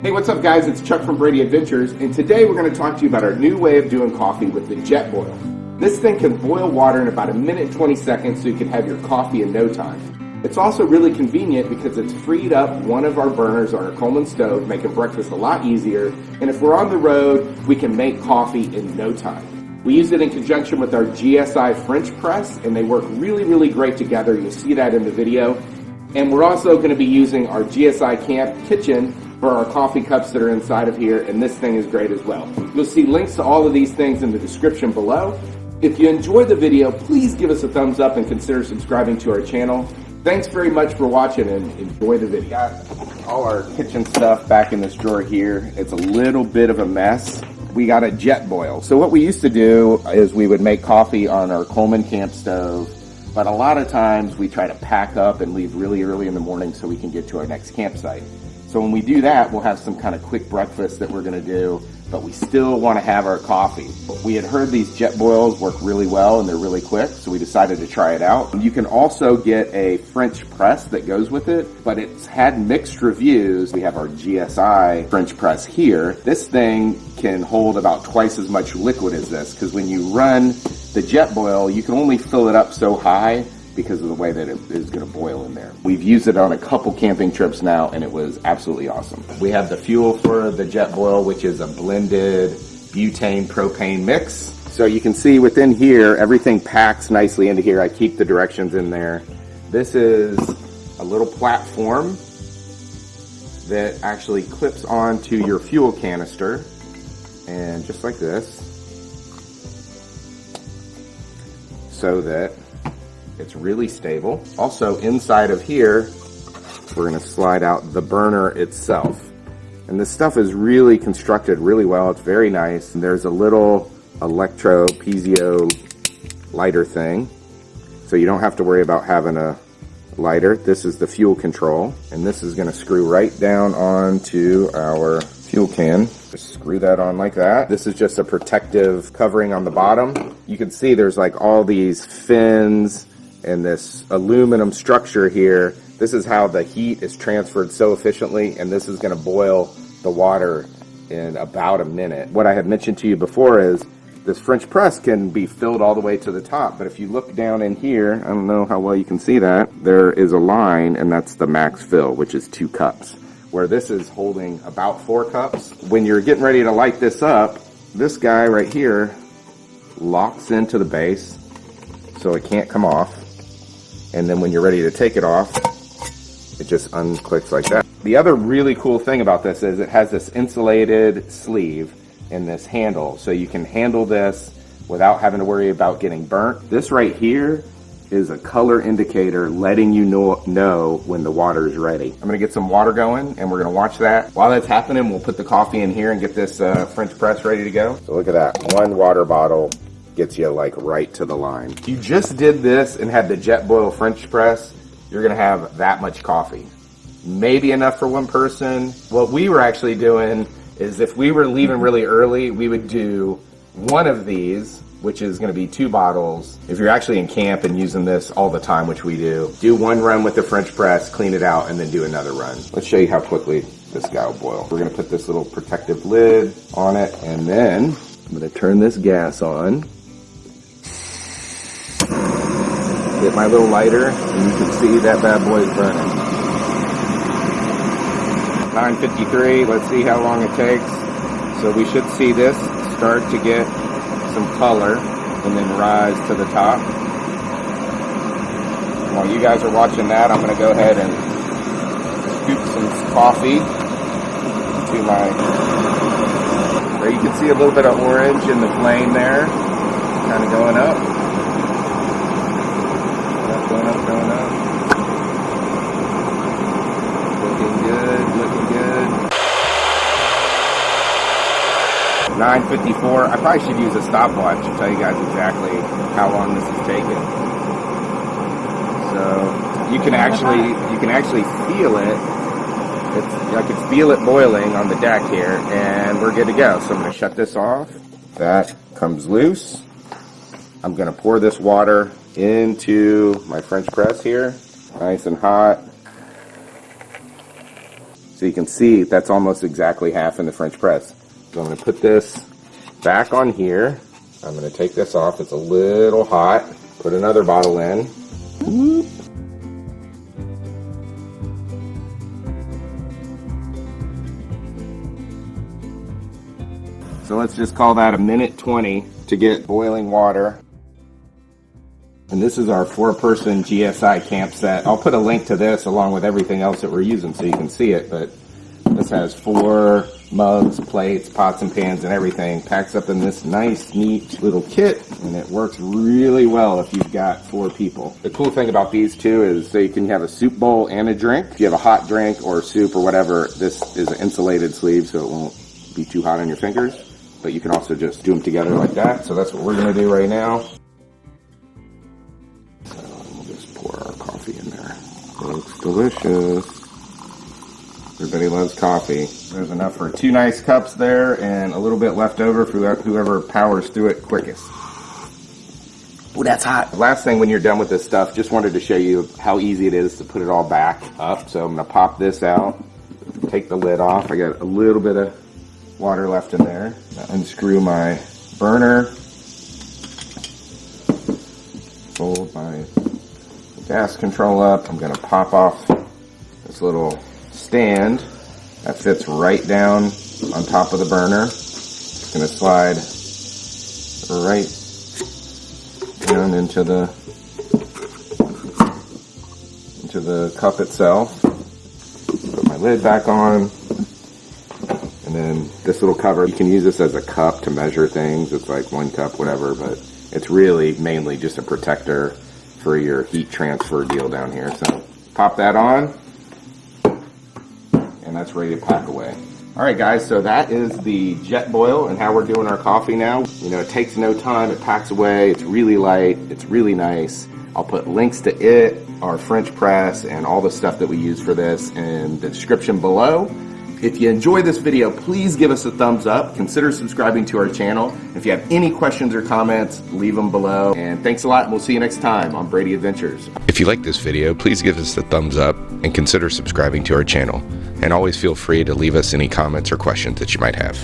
Hey, what's up guys? It's Chuck from Brady Adventures, and today we're going to talk to you about our new way of doing coffee with the Jetboil. This thing can boil water in about 1 minute and 20 seconds so you can have your coffee in no time. It's also really convenient because it's freed up one of our burners on our Coleman stove, making breakfast a lot easier, and if we're on the road, we can make coffee in no time. We use it in conjunction with our GSI French Press, and they work really great together. You'll see that in the video. And we're also going to be using our GSI Camp Kitchen for our coffee cups that are inside of here, and this thing is great as well. You'll see links to all of these things in the description below. If you enjoyed the video, please give us a thumbs up and consider subscribing to our channel. Thanks very much for watching and enjoy the video. Got all our kitchen stuff back in this drawer here. It's a little bit of a mess. We got a Jetboil. So what we used to do is we would make coffee on our Coleman camp stove, but a lot of times we try to pack up and leave really early in the morning so we can get to our next campsite. So when we do that, we'll have some kind of quick breakfast that we're going to do, but we still want to have our coffee. We had heard these Jetboils work really well and they're really quick, so we decided to try it out. You can also get a French press that goes with it, but it's had mixed reviews. We have our GSI French press here. This thing can hold about twice as much liquid as this, because when you run the Jetboil, you can only fill it up so high because of the way that it is going to boil in there. We've used it on a couple camping trips now, and it was absolutely awesome. We have the fuel for the Jetboil, which is a blended butane propane mix. So you can see within here, everything packs nicely into here. I keep the directions in there. This is a little platform that actually clips onto your fuel canister, and just like this, so that it's really stable. Also inside of here, we're going to slide out the burner itself. And this stuff is really constructed really well. It's very nice. And there's a little electro piezo lighter thing, so you don't have to worry about having a lighter. This is the fuel control, and this is going to screw right down onto our fuel can. Just screw that on like that. This is just a protective covering on the bottom. You can see there's like all these fins and this aluminum structure here. This is how the heat is transferred so efficiently, and this is going to boil the water in about 1 minute. What I had mentioned to you before is this French press can be filled all the way to the top, but if you look down in here, I don't know how well you can see that, there is a line, and that's the max fill, which is 2 cups, where this is holding about 4 cups. When you're getting ready to light this up, this guy right here locks into the base so it can't come off. And then when you're ready to take it off, it just unclicks like that. The other really cool thing about this is it has this insulated sleeve in this handle, so you can handle this without having to worry about getting burnt. This right here is a color indicator letting you know when the water is ready. I'm gonna get some water going, and we're gonna watch that. While that's happening, we'll put the coffee in here and get this French press ready to go. So look at that, 1 water bottle gets you like right to the line. If you just did this and had the Jetboil French press, you're gonna have that much coffee. Maybe enough for 1 person. What we were actually doing is if we were leaving really early, we would do 1 of these, which is gonna be 2 bottles. If you're actually in camp and using this all the time, which we do 1 run with the French press, clean it out, and then do another run. Let's show you how quickly this guy will boil. We're gonna put this little protective lid on it, and then I'm gonna turn this gas on. Get my little lighter, and you can see that bad boy's burning. 9:53, let's see how long it takes. So we should see this start to get some color and then rise to the top. While you guys are watching that, I'm going to go ahead and scoop some coffee to my... There you can see a little bit of orange in the flame there, kind of going up. Going up, going up. Looking good, looking good. 9:54. I probably should use a stopwatch to tell you guys exactly how long this is taking. So you can actually feel it. I can feel it boiling on the deck here, and we're good to go. So I'm going to shut this off. That comes loose. I'm going to pour this water into my French press here, nice and hot. So you can see that's almost exactly half in the French press. So I'm going to put this back on here. I'm going to take this off. It's a little hot. Put another bottle in. So let's just call that a minute 20 to get boiling water. And this is our 4-person GSI Camp Set. I'll put a link to this along with everything else that we're using so you can see it. But this has 4 mugs, plates, pots and pans and everything. Packs up in this nice, neat little kit. And it works really well if you've got 4 people. The cool thing about these two is so you can have a soup bowl and a drink. If you have a hot drink or soup or whatever, this is an insulated sleeve so it won't be too hot on your fingers. But you can also just do them together like that. So that's what we're going to do right now. We'll just pour our coffee in there. Looks delicious. Everybody loves coffee. There's enough for 2 nice cups there and a little bit left over for whoever powers through it quickest. Oh, that's hot. Last thing when you're done with this stuff, just wanted to show you how easy it is to put it all back up. So I'm going to pop this out, take the lid off. I got a little bit of water left in there. Unscrew my burner. Fold my gas control up. I'm going to pop off this little stand that fits right down on top of the burner. It's going to slide right down into the cup itself. Put my lid back on. And then this little cover, you can use this as a cup to measure things. It's like 1 cup, whatever, but it's really mainly just a protector for your heat transfer deal down here. So pop that on, and that's ready to pack away. All right, guys, so that is the Jetboil and how we're doing our coffee now. You know, it takes no time, it packs away, it's really light, it's really nice. I'll put links to it, our French press, and all the stuff that we use for this in the description below. If you enjoyed this video, please give us a thumbs up. Consider subscribing to our channel. If you have any questions or comments, leave them below. And thanks a lot, and we'll see you next time on Brady Adventures. If you like this video, please give us a thumbs up and consider subscribing to our channel. And always feel free to leave us any comments or questions that you might have.